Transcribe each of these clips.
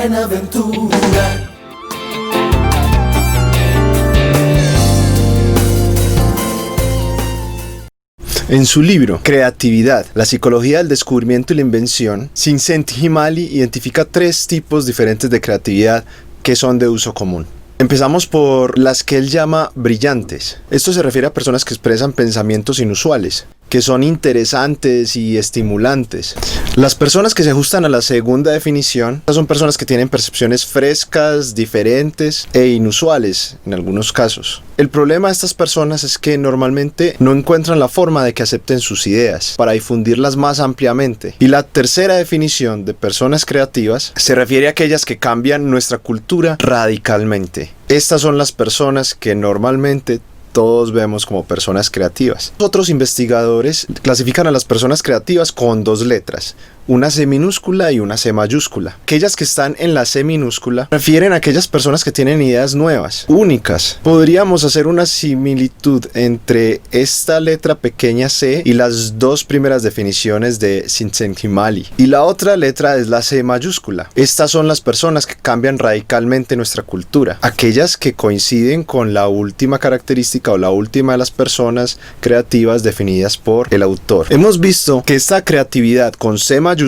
Buenaventura. En su libro Creatividad, la psicología del descubrimiento y la invención, Csikszentmihalyi identifica 3 tipos diferentes de creatividad que son de uso común. Empezamos por las que él llama brillantes. Esto se refiere a personas que expresan pensamientos inusuales, que son interesantes y estimulantes. Las personas que se ajustan a la segunda definición son personas que tienen percepciones frescas, diferentes e inusuales en algunos casos. El problema de estas personas es que normalmente no encuentran la forma de que acepten sus ideas para difundirlas más ampliamente. Y la tercera definición de personas creativas se refiere a aquellas que cambian nuestra cultura radicalmente. Estas son las personas que normalmente todos vemos como personas creativas. Otros investigadores clasifican a las personas creativas con 2 letras, una C minúscula y una C mayúscula. Aquellas que están en la C minúscula refieren a aquellas personas que tienen ideas nuevas, únicas. Podríamos hacer una similitud entre esta letra pequeña C y las 2 primeras definiciones de Csikszentmihalyi. Y la otra letra es la C mayúscula. Estas son las personas que cambian radicalmente nuestra cultura. Aquellas que coinciden con la última característica o la última de las personas creativas definidas por el autor. Hemos visto que esta creatividad con C mayúscula,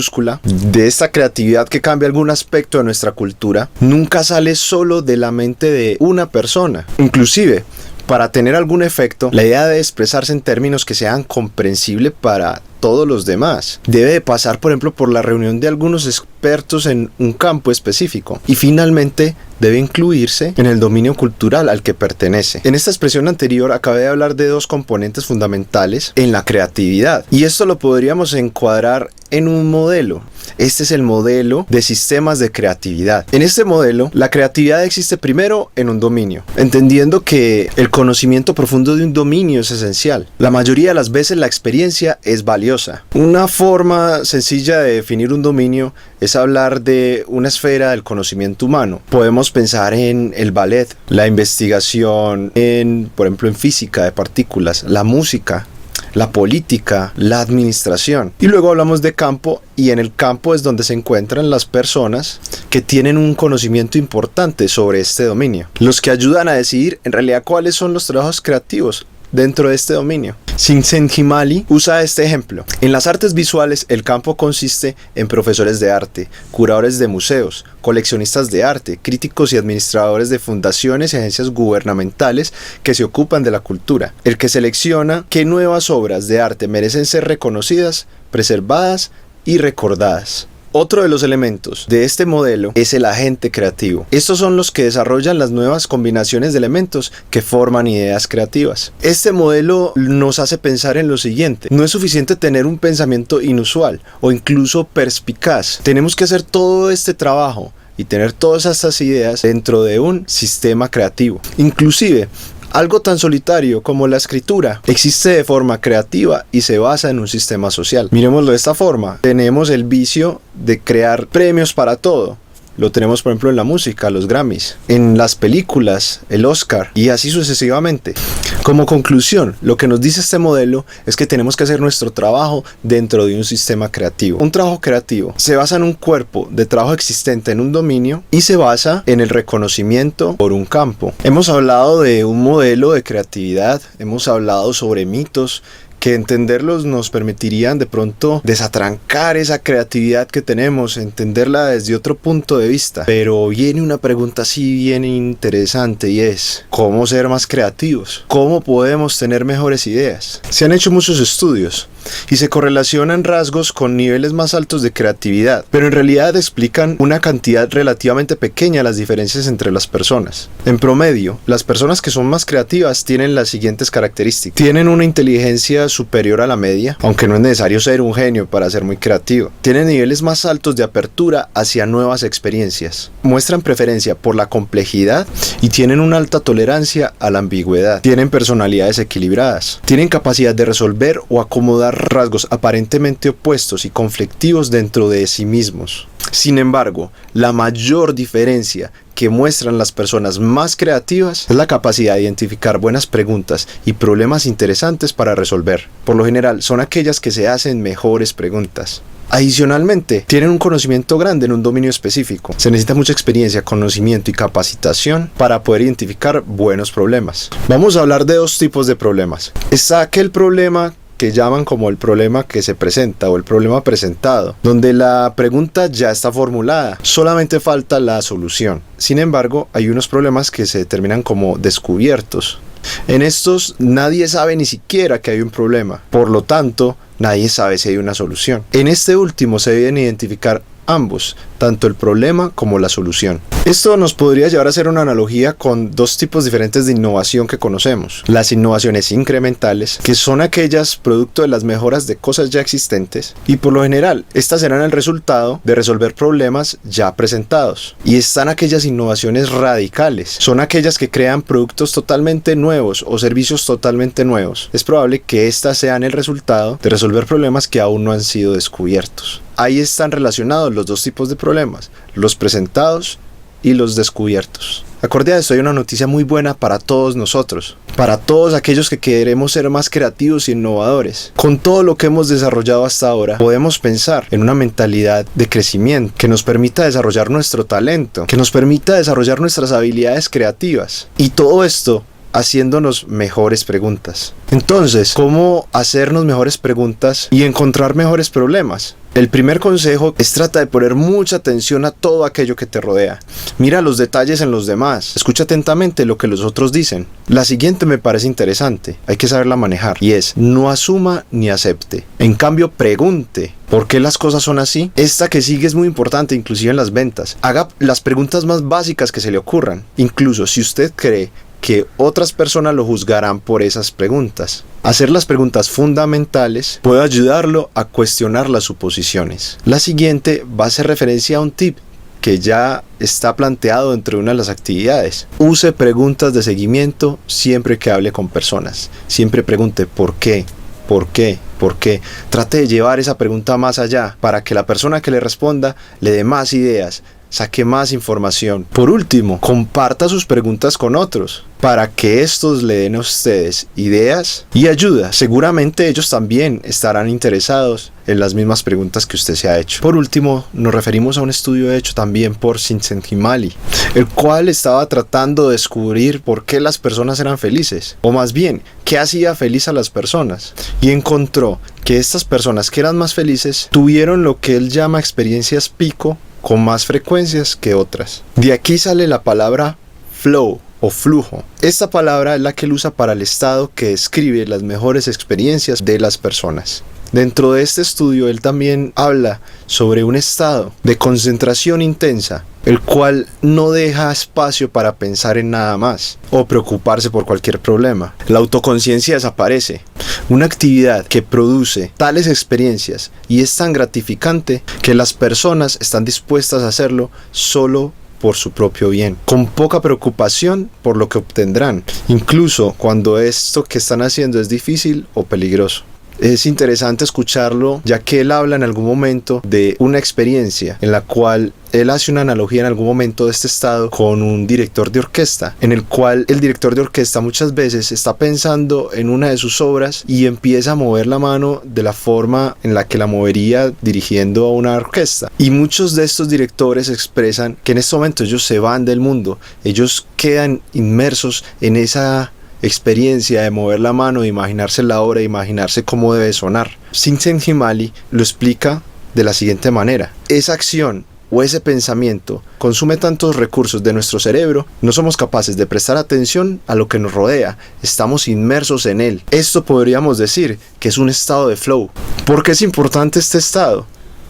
de esta creatividad que cambia algún aspecto de nuestra cultura, nunca sale solo de la mente de una persona. Inclusive, para tener algún efecto, la idea de expresarse en términos que sean comprensibles para todos los demás debe de pasar, por ejemplo, por la reunión de algunos expertos en un campo específico y finalmente debe incluirse en el dominio cultural al que pertenece. En esta expresión anterior acabé de hablar de 2 componentes fundamentales en la creatividad y esto lo podríamos encuadrar en un modelo. Este es el modelo de sistemas de creatividad. En este modelo, la creatividad existe primero en un dominio, entendiendo que el conocimiento profundo de un dominio es esencial. La mayoría de las veces la experiencia es valiosa. Una forma sencilla de definir un dominio es hablar de una esfera del conocimiento humano. Podemos pensar en el ballet, la investigación, por ejemplo, en física de partículas, la música, la política, la administración. Y luego hablamos de campo, y en el campo es donde se encuentran las personas que tienen un conocimiento importante sobre este dominio, los que ayudan a decidir en realidad cuáles son los trabajos creativos dentro de este dominio. Csikszentmihalyi usa este ejemplo. En las artes visuales, el campo consiste en profesores de arte, curadores de museos, coleccionistas de arte, críticos y administradores de fundaciones y agencias gubernamentales que se ocupan de la cultura, el que selecciona qué nuevas obras de arte merecen ser reconocidas, preservadas y recordadas. Otro de los elementos de este modelo es el agente creativo. Estos son los que desarrollan las nuevas combinaciones de elementos que forman ideas creativas. Este modelo nos hace pensar en lo siguiente: no es suficiente tener un pensamiento inusual o incluso perspicaz. Tenemos que hacer todo este trabajo y tener todas estas ideas dentro de un sistema creativo. Inclusive, algo tan solitario como la escritura existe de forma creativa y se basa en un sistema social. Miremoslo de esta forma. Tenemos el vicio de crear premios para todo. Lo tenemos, por ejemplo, en la música, los Grammys, en las películas, el Oscar y así sucesivamente. Como conclusión, lo que nos dice este modelo es que tenemos que hacer nuestro trabajo dentro de un sistema creativo. Un trabajo creativo se basa en un cuerpo de trabajo existente en un dominio y se basa en el reconocimiento por un campo. Hemos hablado de un modelo de creatividad, hemos hablado sobre mitos que entenderlos nos permitirían de pronto desatrancar esa creatividad que tenemos, entenderla desde otro punto de vista. Pero viene una pregunta así bien interesante y es: ¿cómo ser más creativos? ¿Cómo podemos tener mejores ideas? Se han hecho muchos estudios y se correlacionan rasgos con niveles más altos de creatividad, pero en realidad explican una cantidad relativamente pequeña las diferencias entre las personas. En promedio, las personas que son más creativas tienen las siguientes características: tienen una inteligencia superior a la media, aunque no es necesario ser un genio para ser muy creativo. Tienen niveles más altos de apertura hacia nuevas experiencias. Muestran preferencia por la complejidad y tienen una alta tolerancia a la ambigüedad. Tienen personalidades equilibradas. Tienen capacidad de resolver o acomodar rasgos aparentemente opuestos y conflictivos dentro de sí mismos. Sin embargo, la mayor diferencia que muestran las personas más creativas es la capacidad de identificar buenas preguntas y problemas interesantes para resolver. Por lo general, son aquellas que se hacen mejores preguntas. Adicionalmente, tienen un conocimiento grande en un dominio específico. Se necesita mucha experiencia, conocimiento y capacitación para poder identificar buenos problemas. Vamos a hablar de dos tipos de problemas. Está aquel problema que llaman como el problema que se presenta o el problema presentado, donde la pregunta ya está formulada, solamente falta la solución. Sin embargo, hay unos problemas que se determinan como descubiertos. En estos nadie sabe ni siquiera que hay un problema, por lo tanto, nadie sabe si hay una solución. En este último se deben identificar ambos, tanto el problema como la solución. Esto nos podría llevar a hacer una analogía con dos tipos diferentes de innovación que conocemos. Las innovaciones incrementales, que son aquellas producto de las mejoras de cosas ya existentes, y por lo general, estas serán el resultado de resolver problemas ya presentados. Y están aquellas innovaciones radicales, son aquellas que crean productos totalmente nuevos o servicios totalmente nuevos. Es probable que estas sean el resultado de resolver problemas que aún no han sido descubiertos. Ahí están relacionados los dos tipos de problemas, los presentados y los descubiertos. Acorde a esto, hay una noticia muy buena para todos nosotros, para todos aquellos que queremos ser más creativos e innovadores. Con todo lo que hemos desarrollado hasta ahora, podemos pensar en una mentalidad de crecimiento que nos permita desarrollar nuestro talento, que nos permita desarrollar nuestras habilidades creativas. Y todo esto haciéndonos mejores preguntas. Entonces, ¿cómo hacernos mejores preguntas y encontrar mejores problemas? El primer consejo es trata de poner mucha atención a todo aquello que te rodea. Mira los detalles en los demás. Escucha atentamente lo que los otros dicen. La siguiente me parece interesante. Hay que saberla manejar. Y es, no asuma ni acepte. En cambio, pregunte. ¿Por qué las cosas son así? Esta que sigue es muy importante, inclusive en las ventas. Haga las preguntas más básicas que se le ocurran. Incluso si usted cree que otras personas lo juzgarán por esas preguntas. Hacer las preguntas fundamentales puede ayudarlo a cuestionar las suposiciones. La siguiente va a hacer referencia a un tip que ya está planteado entre una de las actividades. Use preguntas de seguimiento siempre que hable con personas. Siempre pregunte ¿por qué? ¿Por qué? ¿Por qué? Trate de llevar esa pregunta más allá para que la persona que le responda le dé más ideas, saque más información. Por último, comparta sus preguntas con otros para que estos le den a ustedes ideas y ayuda. Seguramente ellos también estarán interesados en las mismas preguntas que usted se ha hecho. Por último, nos referimos a un estudio hecho también por Csikszentmihalyi, el cual estaba tratando de descubrir por qué las personas eran felices, o más bien, qué hacía feliz a las personas, y encontró que estas personas que eran más felices tuvieron lo que él llama experiencias pico con más frecuencias que otras. De aquí sale la palabra flow o flujo. Esta palabra es la que él usa para el estado que describe las mejores experiencias de las personas. Dentro de este estudio él también habla sobre un estado de concentración intensa, el cual no deja espacio para pensar en nada más o preocuparse por cualquier problema. La autoconciencia desaparece. Una actividad que produce tales experiencias y es tan gratificante que las personas están dispuestas a hacerlo solo por su propio bien, con poca preocupación por lo que obtendrán, incluso cuando esto que están haciendo es difícil o peligroso. Es interesante escucharlo, ya que él habla en algún momento de una experiencia en la cual él hace una analogía en algún momento de este estado con un director de orquesta, en el cual el director de orquesta muchas veces está pensando en una de sus obras y empieza a mover la mano de la forma en la que la movería dirigiendo a una orquesta. Y muchos de estos directores expresan que en este momento ellos se van del mundo, ellos quedan inmersos en esa experiencia de mover la mano, de imaginarse la obra, de imaginarse cómo debe sonar. Csikszentmihalyi lo explica de la siguiente manera: esa acción o ese pensamiento consume tantos recursos de nuestro cerebro, no somos capaces de prestar atención a lo que nos rodea, estamos inmersos en él. Esto podríamos decir que es un estado de flow. ¿Por qué es importante este estado?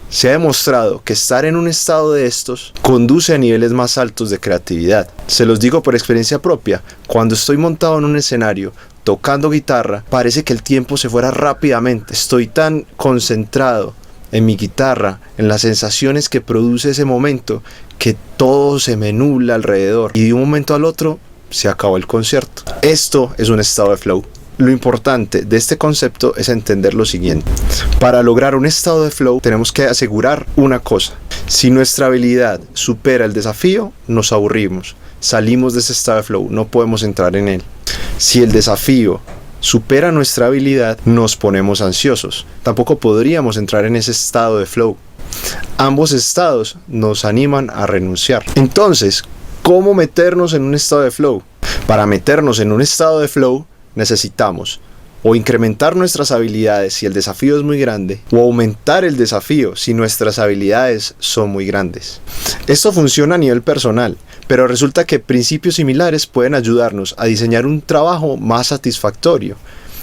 Se ha demostrado que estar en un estado de estos conduce a niveles más altos de creatividad. Se los digo por experiencia propia. Cuando estoy montado en un escenario tocando guitarra, parece que el tiempo se fuera rápidamente. Estoy tan concentrado en mi guitarra, en las sensaciones que produce ese momento, que todo se me nubla alrededor y de un momento al otro se acabó el concierto. Esto es un estado de flow. Lo importante de este concepto es entender lo siguiente: para lograr un estado de flow tenemos que asegurar una cosa: si nuestra habilidad supera el desafío, nos aburrimos, salimos de ese estado de flow, no podemos entrar en él. Si el desafío supera nuestra habilidad, nos ponemos ansiosos. Tampoco podríamos entrar en ese estado de flow. Ambos estados nos animan a renunciar. Entonces, ¿cómo meternos en un estado de flow? Para meternos en un estado de flow necesitamos o incrementar nuestras habilidades si el desafío es muy grande, o aumentar el desafío si nuestras habilidades son muy grandes. Esto funciona a nivel personal, pero resulta que principios similares pueden ayudarnos a diseñar un trabajo más satisfactorio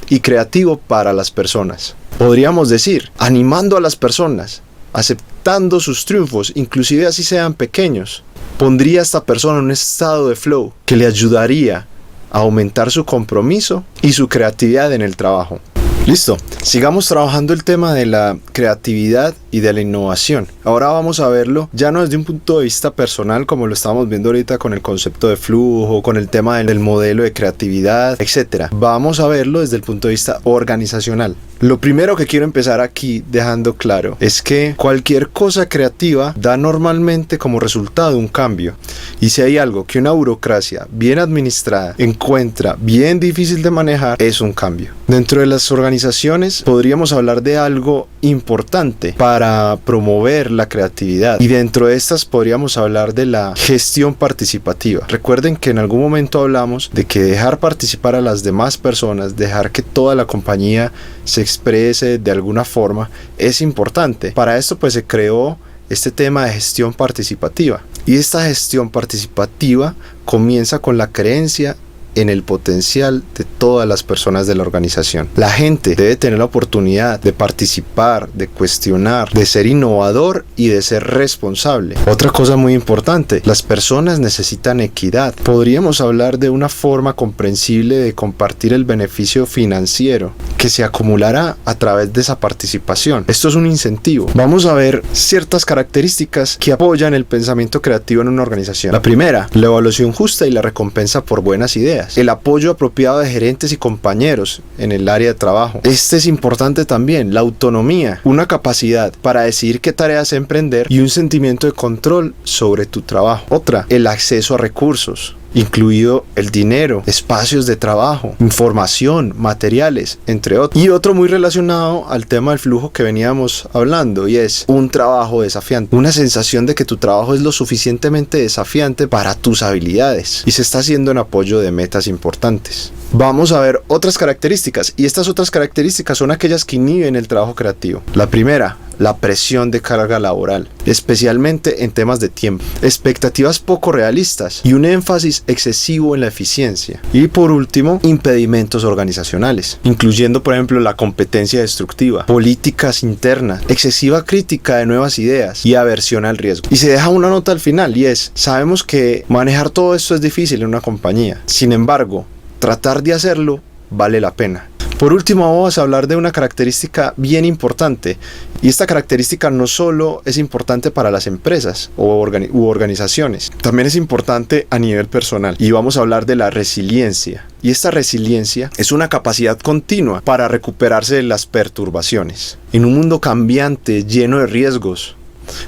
y creativo para las personas. Podríamos decir, animando a las personas, aceptando sus triunfos, inclusive así sean pequeños, pondría a esta persona en un estado de flow que le ayudaría a aumentar su compromiso y su creatividad en el trabajo. Listo, sigamos trabajando el tema de la creatividad y de la innovación. Ahora vamos a verlo ya no desde un punto de vista personal como lo estábamos viendo ahorita con el concepto de flujo, con el tema del modelo de creatividad, etc. Vamos a verlo desde el punto de vista organizacional. Lo primero que quiero empezar aquí dejando claro es que cualquier cosa creativa da normalmente como resultado un cambio. Y si hay algo que una burocracia bien administrada encuentra bien difícil de manejar, es un cambio. Dentro de las organizaciones podríamos hablar de algo importante para promover la creatividad, y dentro de estas podríamos hablar de la gestión participativa. Recuerden que en algún momento hablamos de que dejar participar a las demás personas, dejar que toda la compañía se exprese de alguna forma, es importante. Para esto pues se creó este tema de gestión participativa, y esta gestión participativa comienza con la creencia en el potencial de todas las personas de la organización. La gente debe tener la oportunidad de participar, de cuestionar, de ser innovador y de ser responsable. Otra cosa muy importante, las personas necesitan equidad. Podríamos hablar de una forma comprensible de compartir el beneficio financiero que se acumulará a través de esa participación. Esto es un incentivo. Vamos a ver ciertas características que apoyan el pensamiento creativo en una organización. La primera, la evaluación justa y la recompensa por buenas ideas. El apoyo apropiado de gerentes y compañeros en el área de trabajo. Este es importante también, la autonomía, una capacidad para decidir qué tareas emprender y un sentimiento de control sobre tu trabajo. Otra, el acceso a recursos, incluido el dinero, espacios de trabajo, información, materiales, entre otros. Y otro muy relacionado al tema del flujo que veníamos hablando, y es un trabajo desafiante, una sensación de que tu trabajo es lo suficientemente desafiante para tus habilidades y se está haciendo en apoyo de metas importantes. Vamos a ver otras características, y estas otras características son aquellas que inhiben el trabajo creativo. La primera, la presión de carga laboral, especialmente en temas de tiempo, expectativas poco realistas y un énfasis excesivo en la eficiencia. Y por último, impedimentos organizacionales, incluyendo por ejemplo la competencia destructiva, políticas internas, excesiva crítica de nuevas ideas y aversión al riesgo. Y se deja una nota al final, y es, sabemos que manejar todo esto es difícil en una compañía, sin embargo, tratar de hacerlo vale la pena. Por último, vamos a hablar de una característica bien importante, y esta característica no solo es importante para las empresas u organizaciones, también es importante a nivel personal, y vamos a hablar de la resiliencia. Y esta resiliencia es una capacidad continua para recuperarse de las perturbaciones. En un mundo cambiante, lleno de riesgos,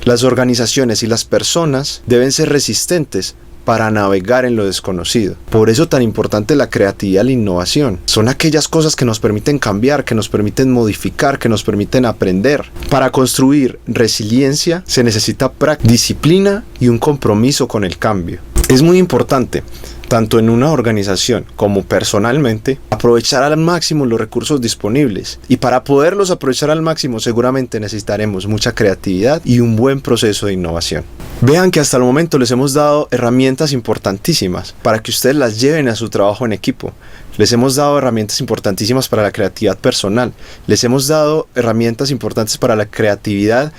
las organizaciones y las personas deben ser resistentes para navegar en lo desconocido. Por eso tan importante la creatividad y la innovación. Son aquellas cosas que nos permiten cambiar, que nos permiten modificar, que nos permiten aprender. Para construir resiliencia se necesita práctica, disciplina y un compromiso con el cambio. Es muy importante, tanto en una organización como personalmente, aprovechar al máximo los recursos disponibles. Y para poderlos aprovechar al máximo seguramente necesitaremos mucha creatividad y un buen proceso de innovación. Vean que hasta el momento les hemos dado herramientas importantísimas para que ustedes las lleven a su trabajo en equipo. Les hemos dado herramientas importantísimas para la creatividad personal. Les hemos dado herramientas importantes para la creatividad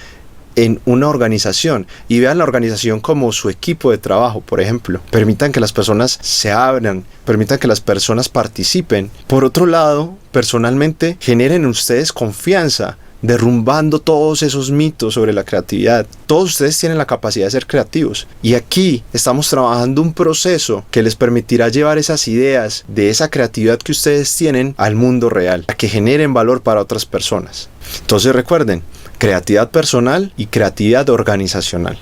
en una organización, y vean la organización como su equipo de trabajo. Por ejemplo, permitan que las personas se abran, permitan que las personas participen. Por otro lado, personalmente, generen en ustedes confianza, derrumbando todos esos mitos sobre la creatividad. Todos ustedes tienen la capacidad de ser creativos, y aquí estamos trabajando un proceso que les permitirá llevar esas ideas de esa creatividad que ustedes tienen al mundo real, a que generen valor para otras personas. Entonces recuerden, creatividad personal y creatividad organizacional.